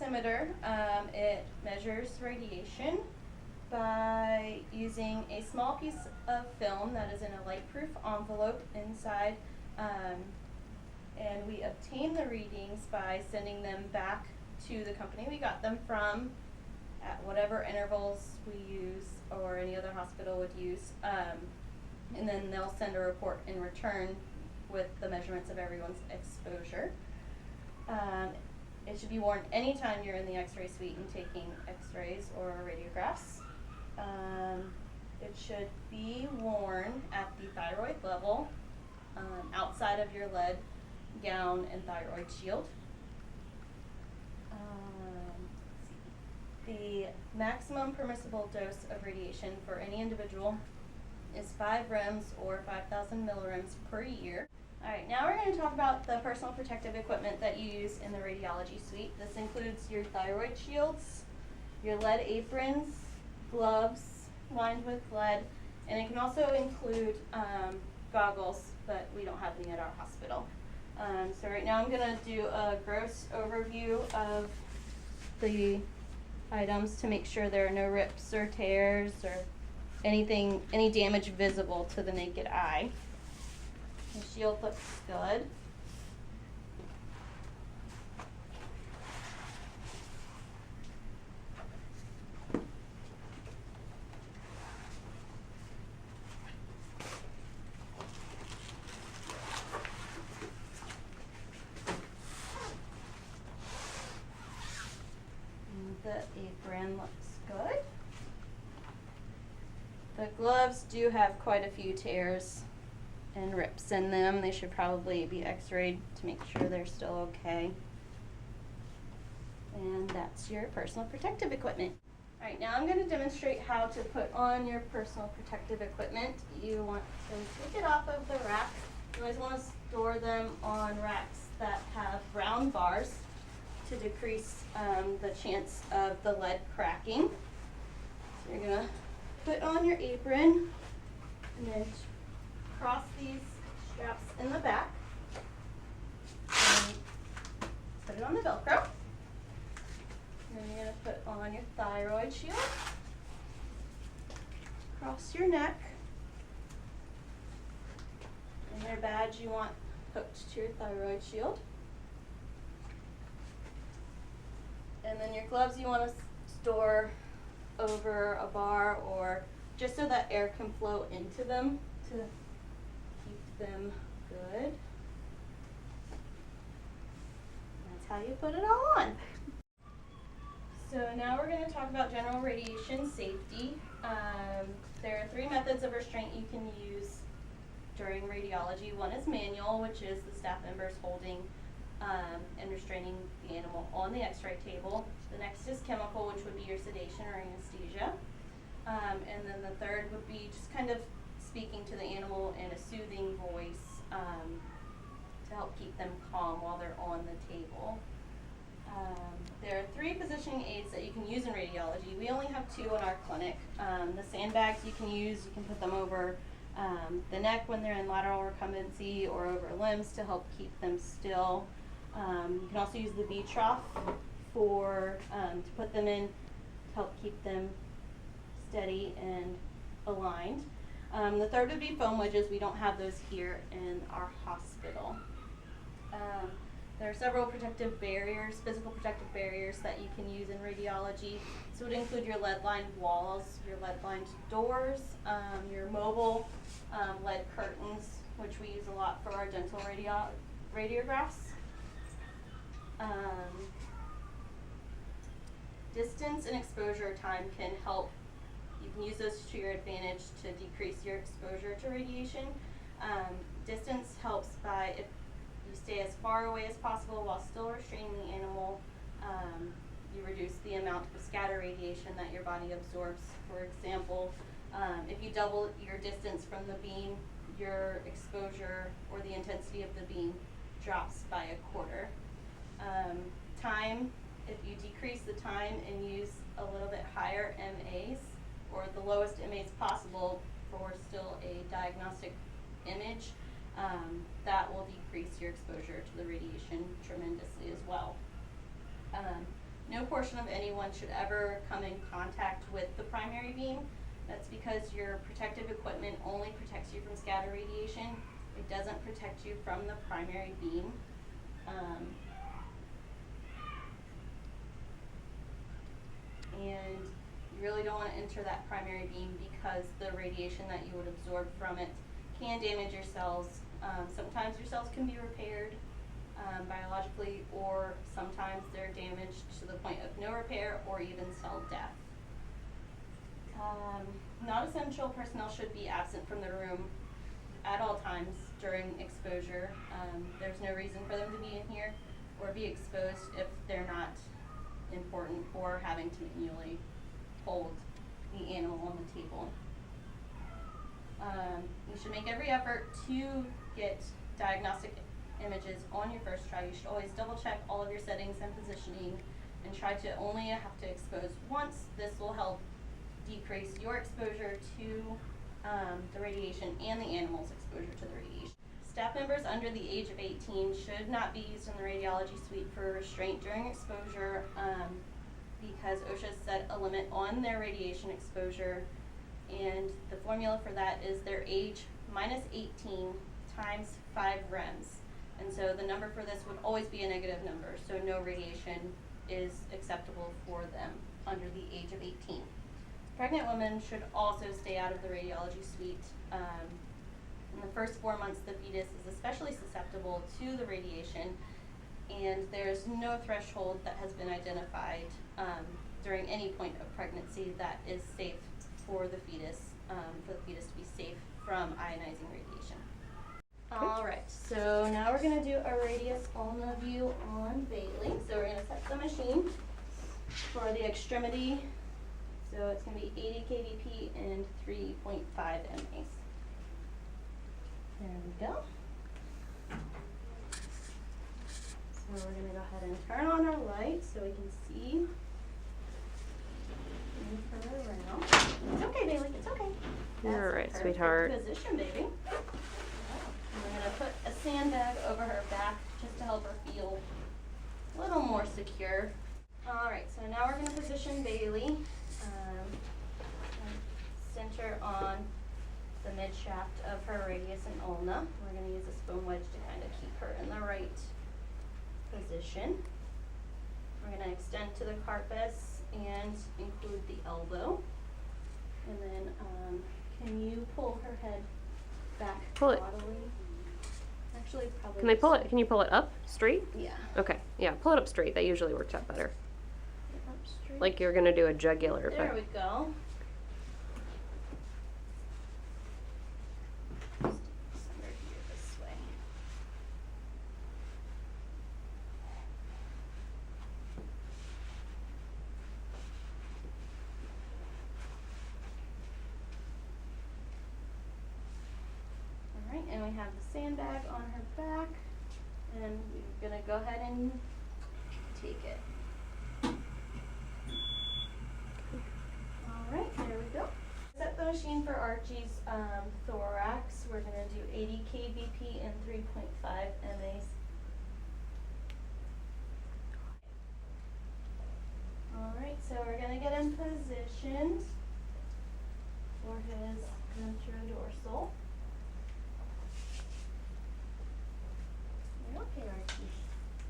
dosimeter. It measures radiation by using a small piece of film that is in a light-proof envelope inside, and we obtain the readings by sending them back to the company we got them from at whatever intervals we use or any other hospital would use, and then they'll send a report in return with the measurements of everyone's exposure. It should be worn anytime you're in the x-ray suite and taking x-rays or radiographs. It should be worn at the thyroid level, outside of your lead gown and thyroid shield. The maximum permissible dose of radiation for any individual is 5 rems or 5,000 millirems per year. Alright, now we're going to talk about the personal protective equipment that you use in the radiology suite. This includes your thyroid shields, your lead aprons, gloves lined with lead, and it can also include goggles, but we don't have any at our hospital. So right now I'm going to do a gross overview of the items to make sure there are no rips or tears or any damage visible to the naked eye. The shield looks good. The apron looks good. The gloves do have quite a few tears and rips in them. They should probably be x-rayed to make sure they're still okay. And that's your personal protective equipment. Alright, now I'm going to demonstrate how to put on your personal protective equipment. You want to take it off of the rack. You always want to store them on racks that have round bars to decrease the chance of the lead cracking. So you're going to put on your apron and then cross these straps in the back and put it on the Velcro. Then you're going to put on your thyroid shield, cross your neck, and your badge you want hooked to your thyroid shield. And then your gloves you want to store over a bar or just so that air can flow into them to keep them good. That's how you put it all on. So now we're going to talk about general radiation safety. There are 3 methods of restraint you can use during radiology. One is manual, which is the staff members holding and restraining the animal on the x-ray table. The next is chemical, which would be your sedation or anesthesia. And then the third would be just kind of speaking to the animal in a soothing voice to help keep them calm while they're on the table. There are 3 positioning aids that you can use in radiology. We only have 2 in our clinic. The sandbags you can put them over the neck when they're in lateral recumbency or over limbs to help keep them still. You can also use the V trough to put them in to help keep them steady and aligned. The third would be foam wedges. We don't have those here in our hospital. There are several protective barriers, physical protective barriers that you can use in radiology. This would include your lead-lined walls, your lead-lined doors, your mobile lead curtains, which we use a lot for our dental radiographs. Distance and exposure time can help. You can use those to your advantage to decrease your exposure to radiation. Distance helps by if you stay as far away as possible while still restraining the animal. You reduce the amount of scatter radiation that your body absorbs. For example, if you double your distance from the beam, your exposure or the intensity of the beam drops by a quarter. Time, if you decrease the time and use a little bit higher MAs or the lowest MAs possible for still a diagnostic image, that will decrease your exposure to the radiation tremendously as well. No no portion of anyone should ever come in contact with the primary beam. That's because your protective equipment only protects you from scatter radiation. It doesn't protect you from the primary beam. And you really don't want to enter that primary beam because the radiation that you would absorb from it can damage your cells. Sometimes your cells can be repaired biologically, or sometimes they're damaged to the point of no repair or even cell death. Non-essential personnel should be absent from the room at all times during exposure. There's no reason for them to be in here or be exposed if they're not important or having to manually hold the animal on the table. You should make every effort to get diagnostic images on your first try. You should always double check all of your settings and positioning and try to only have to expose once. This will help decrease your exposure to the radiation and the animal's exposure to the radiation. Staff members under the age of 18 should not be used in the radiology suite for restraint during exposure because OSHA set a limit on their radiation exposure, and the formula for that is their age minus 18 times 5 rems. And so the number for this would always be a negative number, so no radiation is acceptable for them under the age of 18. Pregnant women should also stay out of the radiology suite. In the first 4 months, the fetus is especially susceptible to the radiation, and there's no threshold that has been identified during any point of pregnancy that is safe for the fetus to be safe from ionizing radiation. All right, so now we're going to do a radius ulna view on Bailey. So we're going to set the machine for the extremity. So it's going to be 80 kVp and 3.5 MAs. There we go. So we're going to go ahead and turn on our light so we can see. Move her around. It's okay, Bailey. It's okay. You're all right, sweetheart. Position, baby. We're going to put a sandbag over her back just to help her feel a little more secure. All right, so now we're going to position Bailey center on the mid shaft of her radius and ulna. We're going to use a spoon wedge to kind of keep her in the right position. We're going to extend to the carpus and include the elbow. And then can you pull her head back bodily? Actually, probably. Can they pull it? Can you pull it up straight? Yeah. Okay. Yeah, pull it up straight. That usually works out better. Up straight. Like you're gonna do a jugular. There we go. Just center here this way. All right, and we have the sandbag on her back, and we're gonna go ahead and take it. All right, there we go. Set the machine for Archie's thorax. We're gonna do 80 kVp and 3.5 MAs. All right, so we're gonna get him positioned for his ventrodorsal. You're okay, Archie.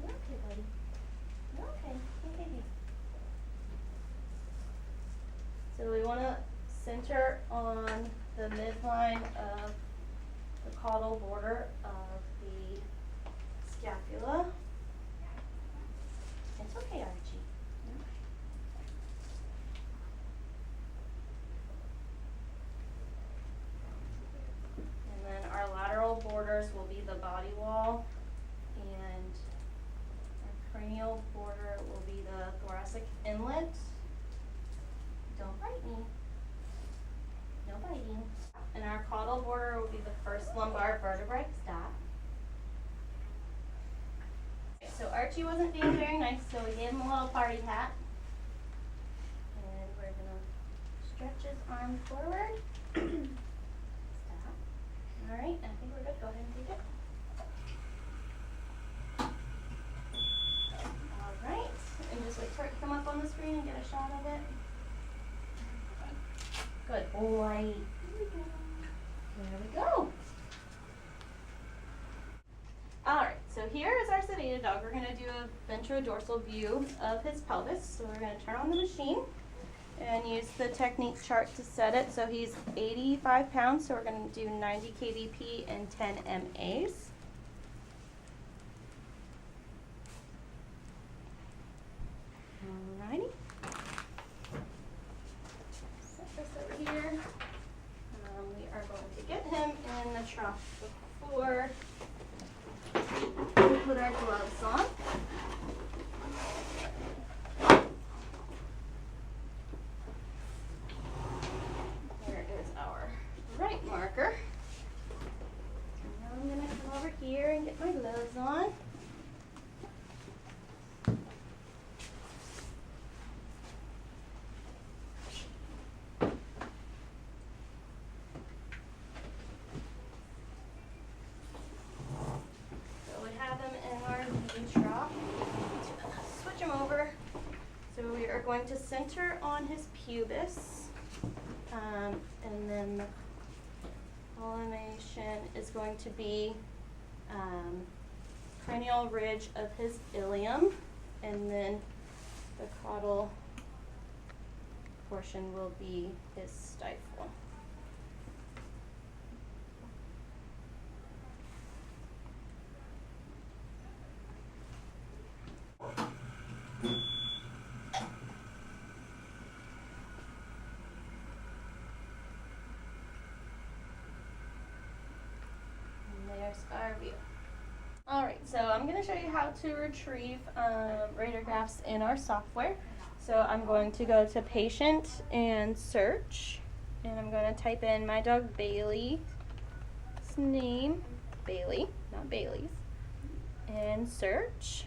You're okay, buddy. You're okay. Okay. So we want to center on the midline of the caudal border of the scapula. It's okay, Archie. And then our lateral borders will be the body wall, and our cranial border will be the thoracic inlet. Don't bite me. No biting. And our caudal border will be the first lumbar vertebrae. Stop. Okay, so Archie wasn't being very nice, so we gave him a little party hat. And we're going to stretch his arm forward. Stop. All right, I think we're good. Go ahead and take it. All right, and just wait for it to come up screen and get a shot of it? Good boy. There we go. Alright, so here is our sedated dog. We're going to do a ventrodorsal view of his pelvis. So we're going to turn on the machine and use the technique chart to set it. So he's 85 pounds, so we're going to do 90 kVp and 10 MAs. Alrighty. Set this over here. We are going to get him in the trough before we put our gloves on. Here is our right marker. So now I'm going to come over here and get my gloves on. Switch him over. So we are going to center on his pubis, and then the collimation is going to be cranial ridge of his ilium, and then the caudal portion will be his stifle. There's our view. Alright, so I'm going to show you how to retrieve radiographs in our software. So I'm going to go to Patient and Search, and I'm going to type in my dog Bailey's name, Bailey, not Bailey's, and search.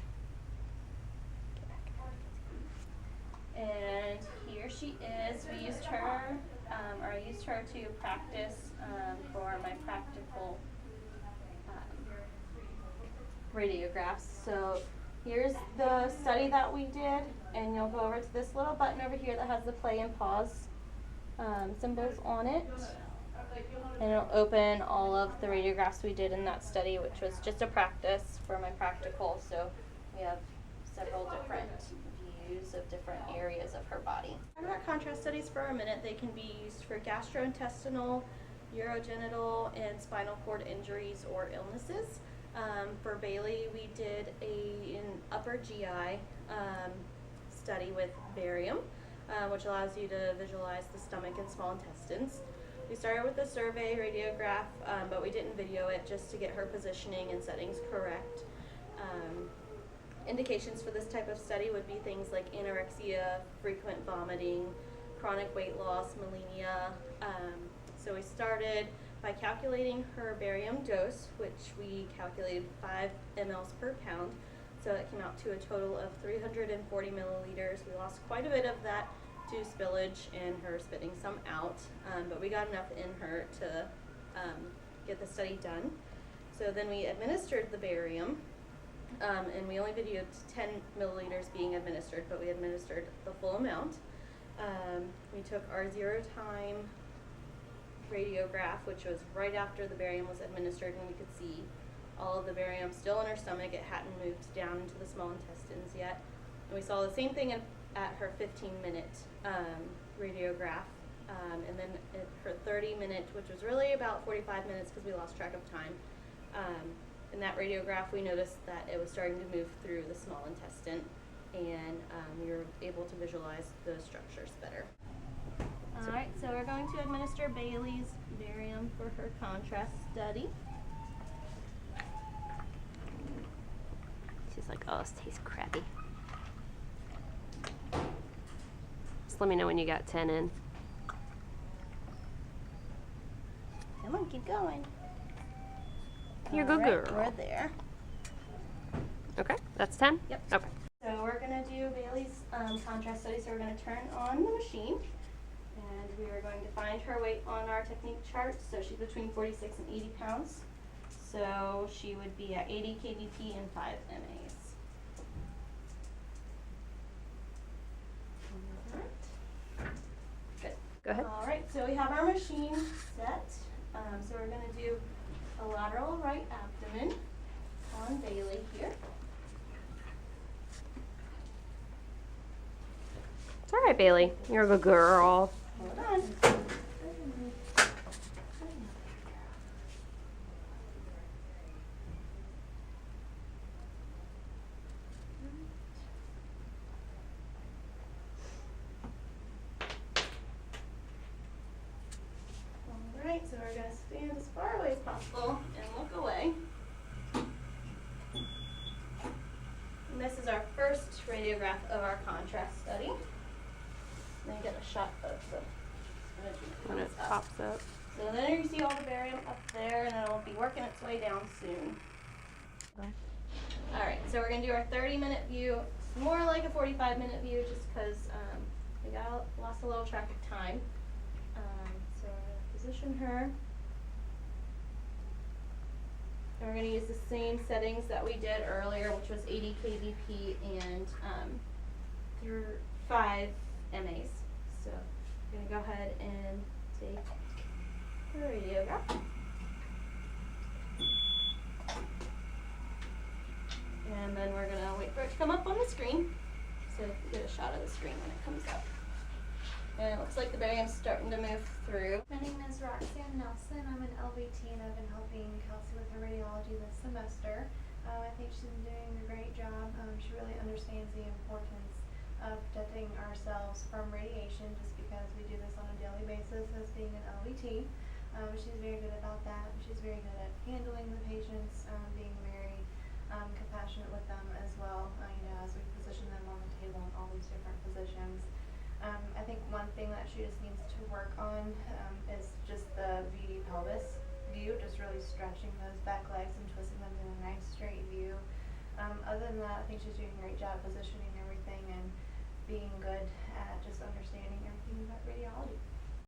And here she is. We used her, or I used her to practice for my practical radiographs. So here's the study that we did, and you'll go over to this little button over here that has the play and pause symbols on it, and it'll open all of the radiographs we did in that study, which was just a practice for my practical. So we have several different views of different areas of her body. Talk about contrast studies for a minute. They can be used for gastrointestinal, urogenital, and spinal cord injuries or illnesses. For Bailey, we did an upper GI study with barium, which allows you to visualize the stomach and small intestines. We started with a survey radiograph, but we didn't video it just to get her positioning and settings correct. Indications for this type of study would be things like anorexia, frequent vomiting, chronic weight loss, malignea. So we started by calculating her barium dose, which we calculated 5 mLs per pound. So it came out to a total of 340 milliliters. We lost quite a bit of that to spillage and her spitting some out, but we got enough in her to get the study done. So then we administered the barium, and we only videoed 10 milliliters being administered, but we administered the full amount. We took our 0 time radiograph, which was right after the barium was administered, and we could see all of the barium still in her stomach. It hadn't moved down into the small intestines yet. And we saw the same thing at her 15-minute radiograph, and then at her 30-minute, which was really about 45 minutes because we lost track of time. In that radiograph, we noticed that it was starting to move through the small intestine, and we were able to visualize those structures better. Alright, so we're going to administer Bailey's barium for her contrast study. She's like, oh, this tastes crappy. Just let me know when you got 10 in. Come on, keep going. You're a good girl. We're there. Okay, that's 10? Yep. Okay. So we're going to do Bailey's contrast study. So we're going to turn on the machine, and we are going to find her weight on our technique chart. So she's between 46 and 80 pounds. So she would be at 80 kVp and 5 MAs. Go ahead. All right, so we have our machine set. So we're going to do a lateral right abdomen on Bailey here. It's all right, Bailey. You're a good girl. Hold on. Alright, so we're going to stand as far away as possible and look away. And this is our first radiograph of our contrast study. Then you get a shot of the image When it pops up. So then you see all the barium up there, and it'll be working its way down soon. Alright, so we're going to do our 30-minute view. It's more like a 45-minute view just because we lost a little track of time. So we're going to position her. And we're going to use the same settings that we did earlier, which was 80 kVp and 5 MAs. So we're going to go ahead and take the radiograph. And then we're going to wait for it to come up on the screen. So you get a shot of the screen when it comes up. And it looks like the barium's starting to move through. My name is Roxanne Nelson. I'm an LVT and I've been helping Kelsey with her radiology this semester. I think she's been doing a great job. She really understands the importance of protecting ourselves from radiation just because we do this on a daily basis as being an LVT. She's very good about that. She's very good at handling the patients, being very compassionate with them as well, as we position them on the table in all these different positions. I think one thing that she just needs to work on is just the VD pelvis view, just really stretching those back legs and twisting them in a nice straight view. Other than that, I think she's doing a great job positioning everything and being good at just understanding everything about radiology.